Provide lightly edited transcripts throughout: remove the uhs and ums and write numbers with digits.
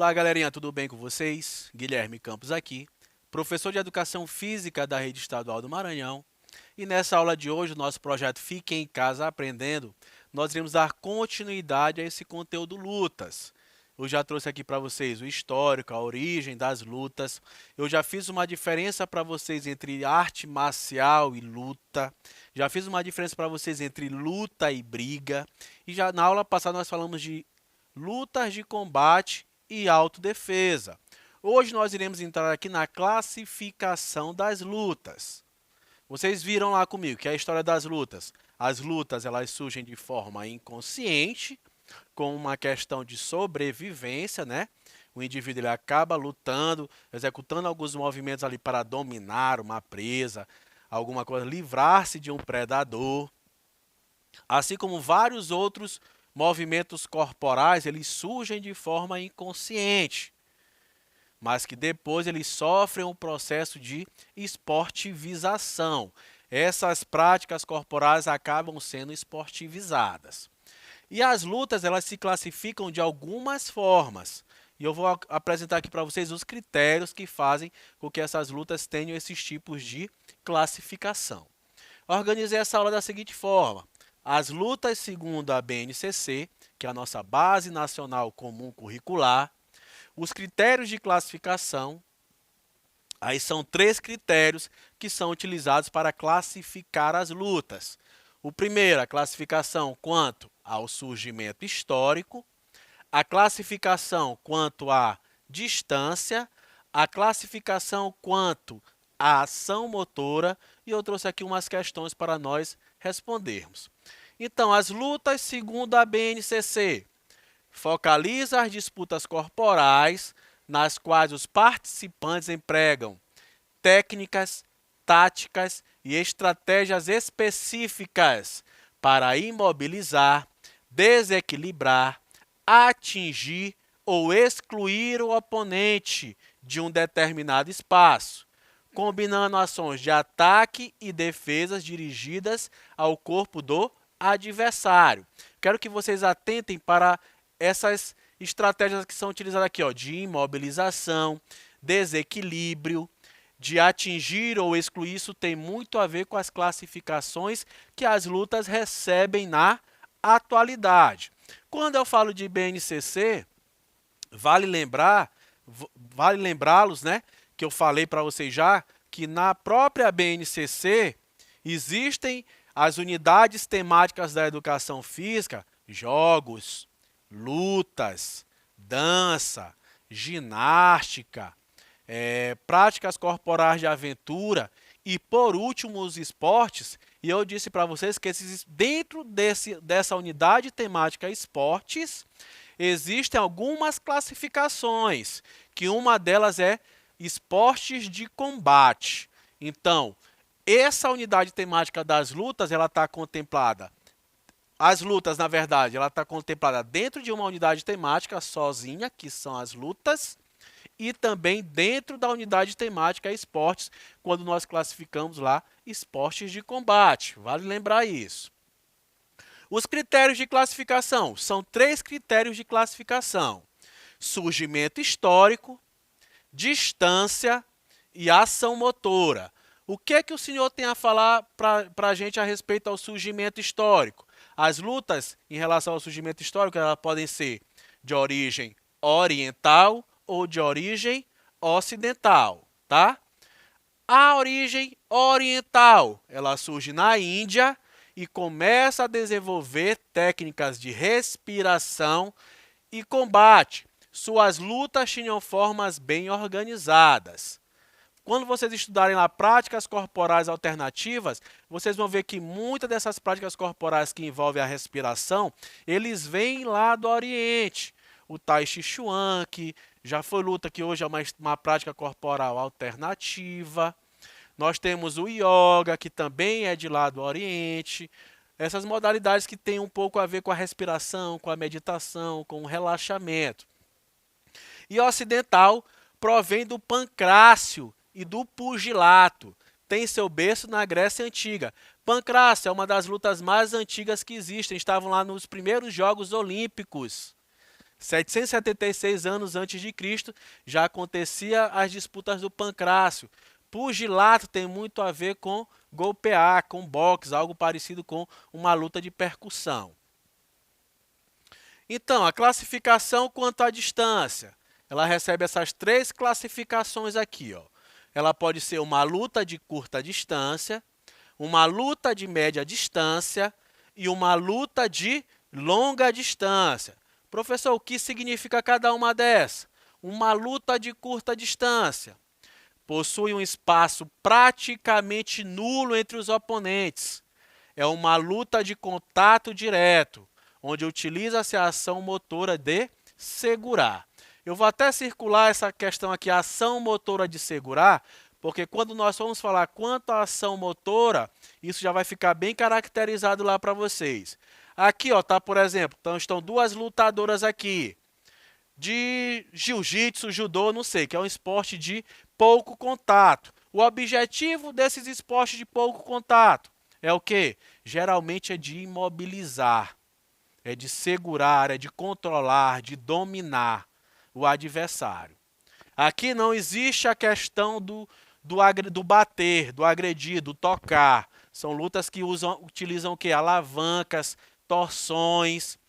Olá, galerinha, tudo bem com vocês? Guilherme Campos aqui, professor de Educação Física da Rede Estadual do Maranhão. E nessa aula de hoje, o nosso projeto Fique em Casa Aprendendo, nós iremos dar continuidade a esse conteúdo lutas. Eu já trouxe aqui para vocês o histórico, a origem das lutas. Eu já fiz uma diferença para vocês entre arte marcial e luta. Já fiz uma diferença para vocês entre luta e briga. E já na aula passada nós falamos de lutas de combate e autodefesa. Hoje nós iremos entrar aqui na classificação das lutas. Vocês viram lá comigo que é a história das lutas. As lutas elas surgem de forma inconsciente, com uma questão de sobrevivência, né? O indivíduo ele acaba lutando, executando alguns movimentos ali para dominar uma presa, alguma coisa, livrar-se de um predador. Assim como vários outros movimentos corporais, eles surgem de forma inconsciente, mas que depois eles sofrem um processo de esportivização. Essas práticas corporais acabam sendo esportivizadas. E as lutas, elas se classificam de algumas formas. E eu vou apresentar aqui para vocês os critérios que fazem com que essas lutas tenham esses tipos de classificação. Organizei essa aula da seguinte forma: as lutas segundo a BNCC, que é a nossa Base Nacional Comum Curricular, os critérios de classificação. Aí são 3 critérios que são utilizados para classificar as lutas. O primeiro, a classificação quanto ao surgimento histórico, a classificação quanto à distância, a classificação quanto à ação motora, e eu trouxe aqui umas questões para nós respondermos. Então, as lutas segundo a BNCC focaliza as disputas corporais nas quais os participantes empregam técnicas, táticas e estratégias específicas para imobilizar, desequilibrar, atingir ou excluir o oponente de um determinado espaço, combinando ações de ataque e defesas dirigidas ao corpo do adversário. Quero que vocês atentem para essas estratégias que são utilizadas aqui, ó, de imobilização, desequilíbrio, de atingir ou excluir. Isso tem muito a ver com as classificações que as lutas recebem na atualidade. Quando eu falo de BNCC, vale lembrá-los, né, que eu falei para vocês já, que na própria BNCC existem as unidades temáticas da educação física, jogos, lutas, dança, ginástica, práticas corporais de aventura e, por último, os esportes. E eu disse para vocês que dentro dessa unidade temática esportes, existem algumas classificações, que uma delas é esportes de combate. Então, essa unidade temática das lutas, ela está contemplada. As lutas, na verdade, ela está contemplada dentro de uma unidade temática sozinha, que são as lutas, e também dentro da unidade temática esportes, quando nós classificamos lá esportes de combate. Vale lembrar isso. Os critérios de classificação, são 3 critérios de classificação: surgimento histórico, distância e ação motora. O que é que o senhor tem a falar para a gente a respeito ao surgimento histórico? As lutas, em relação ao surgimento histórico, elas podem ser de origem oriental ou de origem ocidental, tá? A origem oriental, ela surge na Índia e começa a desenvolver técnicas de respiração e combate. Suas lutas tinham formas bem organizadas. Quando vocês estudarem lá práticas corporais alternativas, vocês vão ver que muitas dessas práticas corporais que envolvem a respiração, eles vêm lá do Oriente. O Tai Chi Chuan, que já foi luta, que hoje é uma prática corporal alternativa. Nós temos o Yoga, que também é de lá do Oriente. Essas modalidades que têm um pouco a ver com a respiração, com a meditação, com o relaxamento. E o ocidental provém do pancrácio e do pugilato. Tem seu berço na Grécia Antiga. Pancrácio é uma das lutas mais antigas que existem. Estavam lá nos primeiros Jogos Olímpicos. 776 anos antes de Cristo já acontecia as disputas do pancrácio. Pugilato tem muito a ver com golpear, com boxe, algo parecido com uma luta de percussão. Então, a classificação quanto à distância, ela recebe essas três classificações aqui, ó. Ela pode ser uma luta de curta distância, uma luta de média distância e uma luta de longa distância. Professor, o que significa cada uma dessas? Uma luta de curta distância possui um espaço praticamente nulo entre os oponentes. É uma luta de contato direto, onde utiliza-se a ação motora de segurar. Eu vou até circular essa questão aqui, a ação motora de segurar, porque quando nós vamos falar quanto à ação motora, isso já vai ficar bem caracterizado lá para vocês. Aqui, ó, tá, por exemplo, então estão duas lutadoras aqui, de jiu-jitsu, judô, não sei, que é um esporte de pouco contato. O objetivo desses esportes de pouco contato é o quê? Geralmente é de imobilizar, é de segurar, é de controlar, de dominar o adversário. Aqui não existe a questão do bater, do agredir, do tocar. São lutas que utilizam o quê? Alavancas, torções,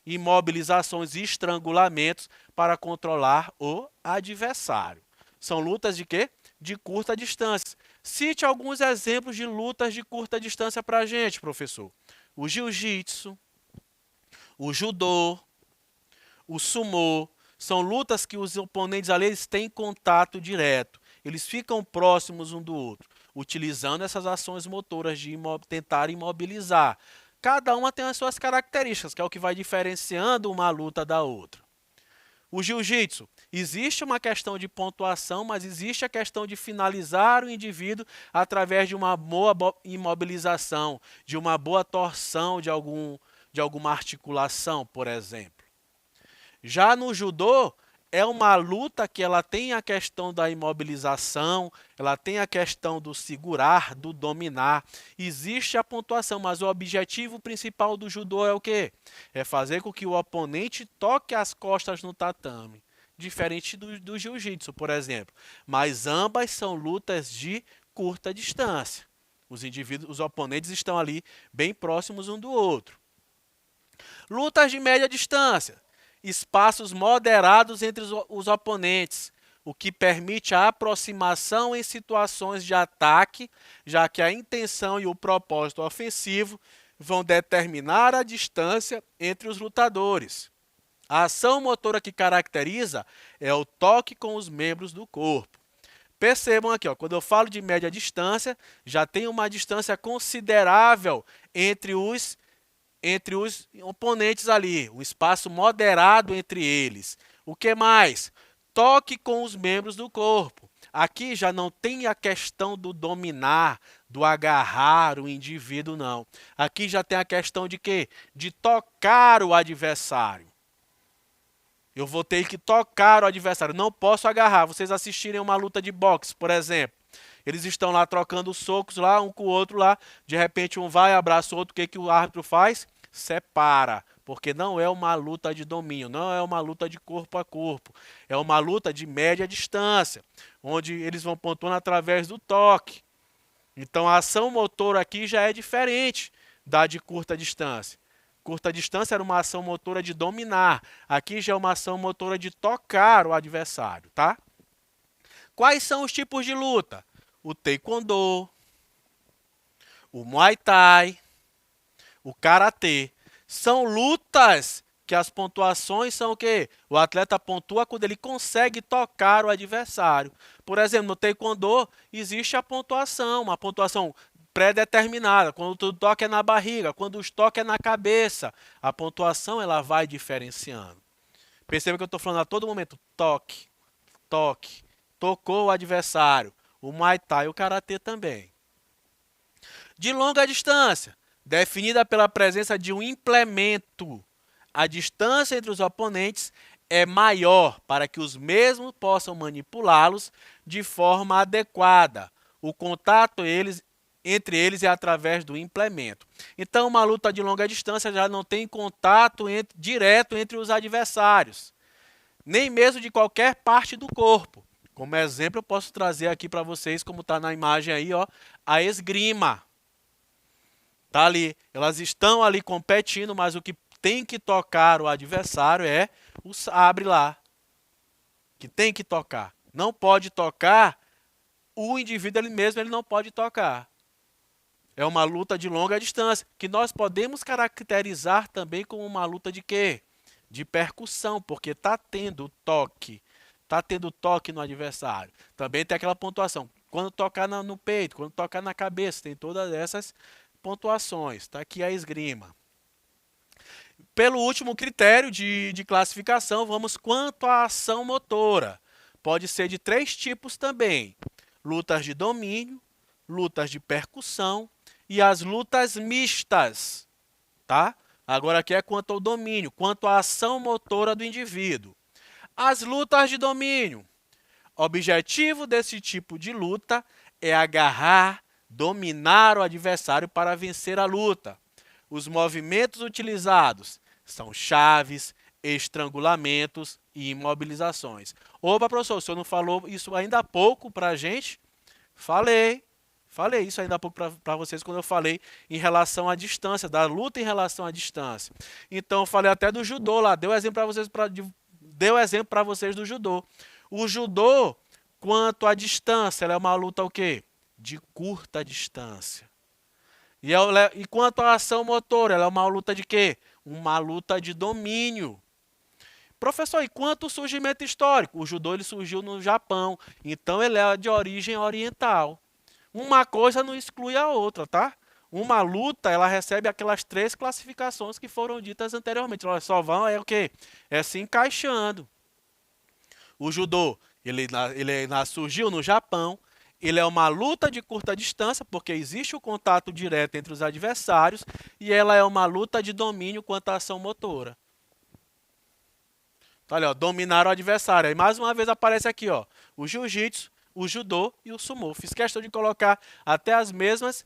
imobilizações e estrangulamentos para controlar o adversário. São lutas de quê? De curta distância. Cite alguns exemplos de lutas de curta distância para a gente, professor. O jiu-jitsu, o judô, o sumô. São lutas que os oponentes ali eles têm contato direto. Eles ficam próximos um do outro, utilizando essas ações motoras de tentar imobilizar. Cada uma tem as suas características, que é o que vai diferenciando uma luta da outra. O jiu-jitsu, existe uma questão de pontuação, mas existe a questão de finalizar o indivíduo através de uma boa imobilização, de uma boa torção de alguma articulação, por exemplo. Já no judô, é uma luta que ela tem a questão da imobilização, ela tem a questão do segurar, do dominar. Existe a pontuação, mas o objetivo principal do judô é o quê? É fazer com que o oponente toque as costas no tatame. Diferente do jiu-jitsu, por exemplo. Mas ambas são lutas de curta distância. Os oponentes estão ali bem próximos um do outro. Lutas de média distância. Espaços moderados entre os oponentes, o que permite a aproximação em situações de ataque, já que a intenção e o propósito ofensivo vão determinar a distância entre os lutadores. A ação motora que caracteriza é o toque com os membros do corpo. Percebam aqui, ó, quando eu falo de média distância, já tem uma distância considerável entre os oponentes ali, um espaço moderado entre eles. O que mais? Toque com os membros do corpo. Aqui já não tem a questão do dominar, do agarrar o indivíduo, não. Aqui já tem a questão de quê? De tocar o adversário. Eu vou ter que tocar o adversário, não posso agarrar. Vocês assistirem uma luta de boxe, por exemplo. Eles estão lá trocando socos lá, um com o outro lá. De repente um vai, abraça o outro. O que o árbitro faz? Separa, porque não é uma luta de domínio, não é uma luta de corpo a corpo. É uma luta de média distância, onde eles vão pontuando através do toque. Então a ação motora aqui já é diferente da de curta distância. Curta distância era uma ação motora de dominar. Aqui já é uma ação motora de tocar o adversário, tá? Quais são os tipos de luta? O taekwondo, o muay thai, o karatê. São lutas que as pontuações são o quê? O atleta pontua quando ele consegue tocar o adversário. Por exemplo, no taekwondo existe a pontuação, uma pontuação pré-determinada. Quando o toque é na barriga, quando o toque é na cabeça. A pontuação ela vai diferenciando. Perceba que eu estou falando a todo momento toque, toque, tocou o adversário. O muay thai e o karatê também. De longa distância, definida pela presença de um implemento. A distância entre os oponentes é maior para que os mesmos possam manipulá-los de forma adequada. O contato entre eles é através do implemento. Então, uma luta de longa distância já não tem contato direto entre os adversários, nem mesmo de qualquer parte do corpo. Como exemplo, eu posso trazer aqui para vocês, como está na imagem aí, ó, a esgrima. Tá ali, elas estão ali competindo, mas o que tem que tocar o adversário é o sabre lá, que tem que tocar. Não pode tocar o indivíduo ele mesmo, ele não pode tocar. É uma luta de longa distância, que nós podemos caracterizar também como uma luta de quê? De percussão, porque está tendo toque. Está tendo toque no adversário. Também tem aquela pontuação. Quando tocar no peito, quando tocar na cabeça, tem todas essas pontuações. Está aqui a esgrima. Pelo último critério de classificação, vamos quanto à ação motora. Pode ser de 3 tipos também. Lutas de domínio, lutas de percussão e as lutas mistas, tá? Agora aqui é quanto ao domínio, quanto à ação motora do indivíduo. As lutas de domínio. O objetivo desse tipo de luta é agarrar, dominar o adversário para vencer a luta. Os movimentos utilizados são chaves, estrangulamentos e imobilizações. Opa, professor, o senhor não falou isso ainda há pouco para a gente? Falei isso ainda há pouco para vocês quando eu falei em relação à distância, da luta em relação à distância. Então, eu falei até do judô lá, deu exemplo para vocês do judô. O judô, quanto à distância, ela é uma luta o quê? De curta distância. E quanto à ação motora, ela é uma luta de quê? Uma luta de domínio. Professor, e quanto ao surgimento histórico? O judô ele surgiu no Japão, então ele é de origem oriental. Uma coisa não exclui a outra, tá? Uma luta, ela recebe aquelas 3 classificações que foram ditas anteriormente. Elas só vão, é o quê? É se encaixando. O judô, ele surgiu no Japão. Ele é uma luta de curta distância, porque existe o contato direto entre os adversários, e ela é uma luta de domínio quanto à ação motora. Tá ali, ó, dominar o adversário. Aí mais uma vez aparece aqui, ó, o jiu-jitsu, o judô e o sumô. Fiz questão de colocar até os mesmos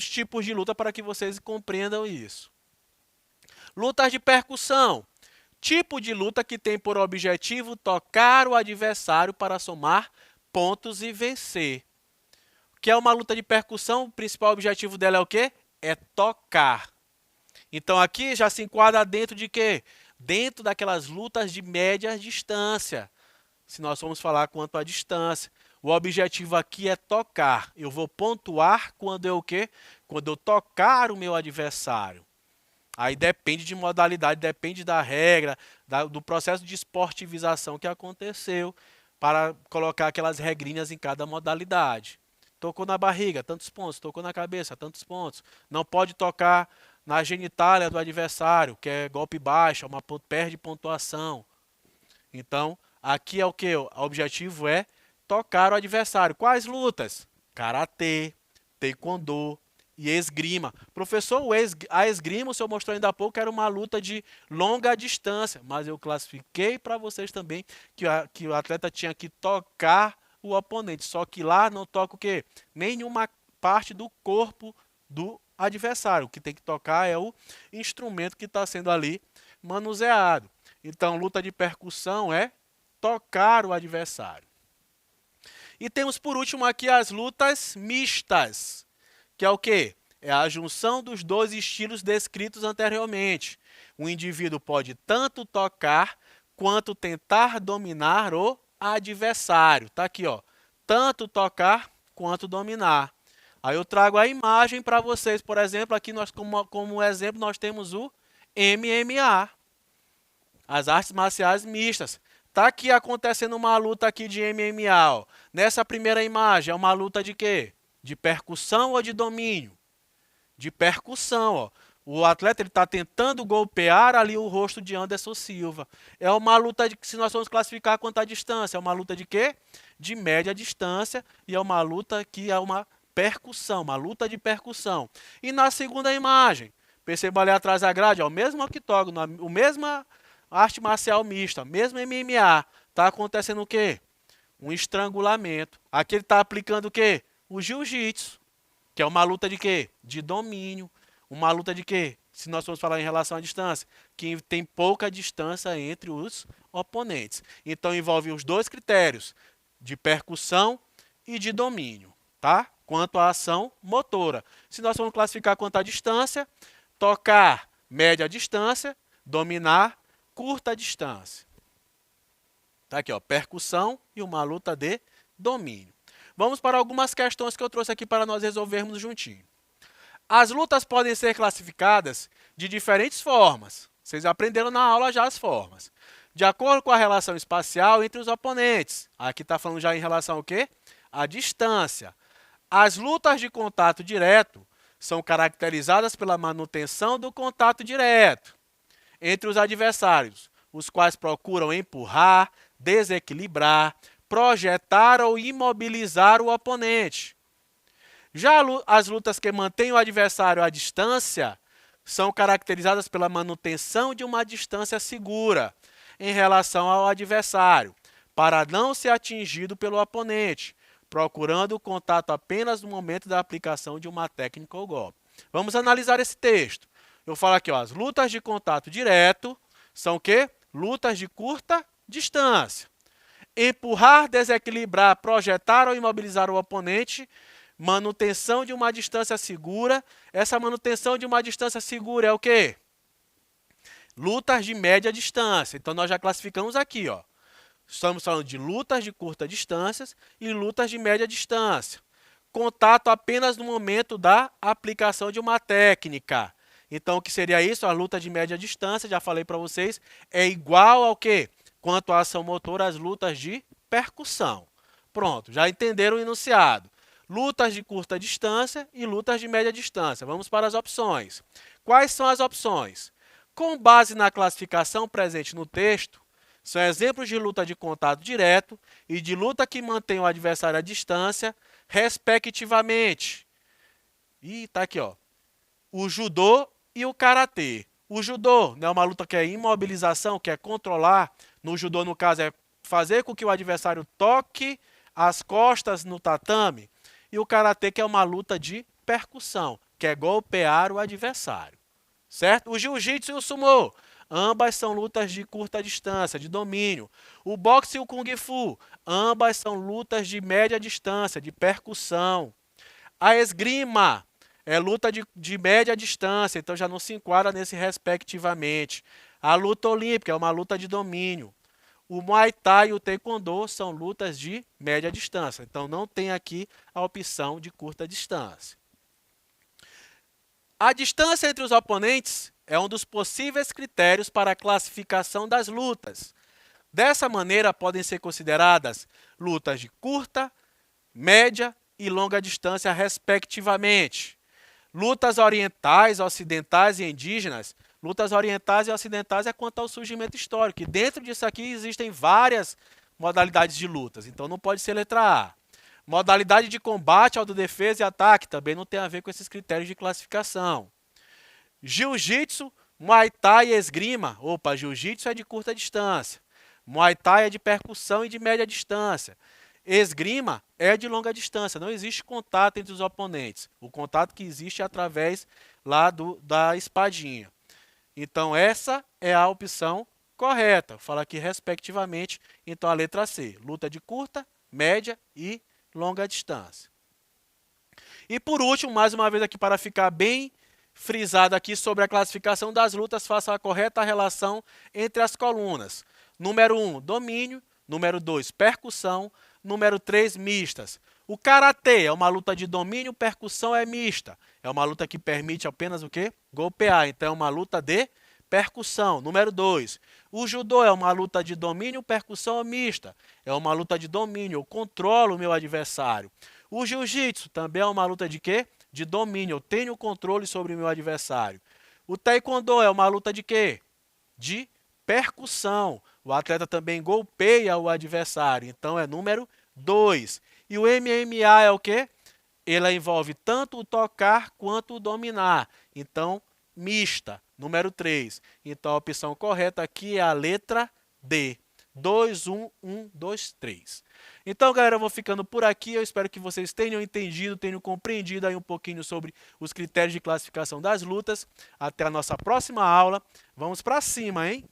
tipos de luta para que vocês compreendam isso. Lutas de percussão. Tipo de luta que tem por objetivo tocar o adversário para somar pontos e vencer. O que é uma luta de percussão? O principal objetivo dela é o quê? É tocar. Então aqui já se enquadra dentro de quê? Dentro daquelas lutas de média distância. Se nós formos falar quanto à distância. O objetivo aqui é tocar. Eu vou pontuar quando eu o quê? Quando eu tocar o meu adversário. Aí depende de modalidade, depende da regra, do processo de esportivização que aconteceu para colocar aquelas regrinhas em cada modalidade. Tocou na barriga, tantos pontos. Tocou na cabeça, tantos pontos. Não pode tocar na genitália do adversário, que é golpe baixo, perde pontuação. Então, aqui é o que? O objetivo é tocar o adversário. Quais lutas? Karatê, taekwondo e esgrima. Professor, a esgrima, o senhor mostrou ainda há pouco, era uma luta de longa distância, mas eu classifiquei para vocês também que o atleta tinha que tocar o oponente, só que lá não toca o quê? Nenhuma parte do corpo do adversário. O que tem que tocar é o instrumento que está sendo ali manuseado. Então, luta de percussão é tocar o adversário. E temos por último aqui as lutas mistas, que é o quê? É a junção dos 2 estilos descritos anteriormente. O indivíduo pode tanto tocar quanto tentar dominar o adversário. Tá aqui, ó. Tanto tocar quanto dominar. Aí eu trago a imagem para vocês. Por exemplo, aqui nós como exemplo nós temos o MMA. As artes marciais mistas. Tá aqui acontecendo uma luta aqui de MMA. Ó. Nessa primeira imagem é uma luta de quê? De percussão ou de domínio? De percussão. Ó. O atleta está tentando golpear ali o rosto de Anderson Silva. É uma luta de, se nós vamos classificar quanto à distância, é uma luta de quê? De média distância e é uma luta que é uma percussão, uma luta de percussão. E na segunda imagem, perceba ali atrás da grade, ó, o mesmo octógono, o mesma arte marcial mista, mesmo MMA, está acontecendo o quê? Um estrangulamento. Aqui ele está aplicando o quê? O jiu-jitsu. que é uma luta de quê? De domínio. Uma luta de quê? Se nós formos falar em relação à distância, que tem pouca distância entre os oponentes. Então, envolve os dois critérios, de percussão e de domínio, tá? Quanto à ação motora. Se nós formos classificar quanto à distância, tocar, média distância, dominar, curta distância. Tá aqui, ó, percussão e uma luta de domínio. Vamos para algumas questões que eu trouxe aqui para nós resolvermos juntinho. As lutas podem ser classificadas de diferentes formas. Vocês aprenderam na aula já as formas. De acordo com a relação espacial entre os oponentes. Aqui está falando já em relação ao quê? A distância. As lutas de contato direto são caracterizadas pela manutenção do contato direto entre os adversários, os quais procuram empurrar, desequilibrar, projetar ou imobilizar o oponente. Já as lutas que mantêm o adversário à distância são caracterizadas pela manutenção de uma distância segura em relação ao adversário, para não ser atingido pelo oponente, procurando o contato apenas no momento da aplicação de uma técnica ou golpe. Vamos analisar esse texto. Eu falo aqui, ó, as lutas de contato direto são o quê? Lutas de curta distância. Empurrar, desequilibrar, projetar ou imobilizar o oponente, manutenção de uma distância segura. Essa manutenção de uma distância segura é o quê? Lutas de média distância. Então, nós já classificamos aqui, ó. Estamos falando de lutas de curta distância e lutas de média distância. Contato apenas no momento da aplicação de uma técnica. Então, o que seria isso? A luta de média distância, já falei para vocês, é igual ao quê? Quanto à ação motora, as lutas de percussão. Pronto, já entenderam o enunciado. Lutas de curta distância e lutas de média distância. Vamos para as opções. Quais são as opções? Com base na classificação presente no texto, são exemplos de luta de contato direto e de luta que mantém o adversário à distância, respectivamente. E tá aqui, ó. O judô e o karatê. O judô, né, é uma luta que é imobilização, que é controlar. No judô, no caso, é fazer com que o adversário toque as costas no tatame. E o karatê, que é uma luta de percussão, que é golpear o adversário. Certo? O jiu-jitsu e o sumô. Ambas são lutas de curta distância, de domínio. O boxe e o kung fu. Ambas são lutas de média distância, de percussão. A esgrima é luta de média distância, então já não se enquadra nesse respectivamente. A luta olímpica é uma luta de domínio. O Muay Thai e o Taekwondo são lutas de média distância, então não tem aqui a opção de curta distância. A distância entre os oponentes é um dos possíveis critérios para a classificação das lutas. Dessa maneira, podem ser consideradas lutas de curta, média e longa distância, respectivamente. Lutas orientais, ocidentais e indígenas. Lutas orientais e ocidentais é quanto ao surgimento histórico. E dentro disso aqui existem várias modalidades de lutas. Então não pode ser letra A. Modalidade de combate, autodefesa e ataque também não tem a ver com esses critérios de classificação. Jiu-jitsu, Muay Thai e esgrima. Opa, jiu-jitsu é de curta distância. Muay Thai é de percussão e de média distância. Esgrima é de longa distância, não existe contato entre os oponentes. O contato que existe é através lá da espadinha. Então, essa é a opção correta. Fala aqui respectivamente, então a letra C. Luta de curta, média e longa distância. E por último, mais uma vez aqui para ficar bem frisado aqui sobre a classificação das lutas, faça a correta relação entre as colunas. Número 1, domínio. Número 2, percussão. Número 3, mistas. O karatê é uma luta de domínio, percussão é mista. É uma luta que permite apenas o quê? Golpear. Então, é uma luta de percussão. Número 2, o judô é uma luta de domínio, percussão mista. É uma luta de domínio, eu controlo o meu adversário. O jiu-jitsu também é uma luta de quê? De domínio, eu tenho controle sobre o meu adversário. O taekwondo é uma luta de quê? De percussão. O atleta também golpeia o adversário, então é número 2. E o MMA é o quê? Ele envolve tanto o tocar quanto o dominar. Então, mista, número 3. Então, a opção correta aqui é a letra D. 2, 1, 1, 2, 3. Então, galera, eu vou ficando por aqui. Eu espero que vocês tenham entendido, tenham compreendido aí um pouquinho sobre os critérios de classificação das lutas. Até a nossa próxima aula. Vamos para cima, hein?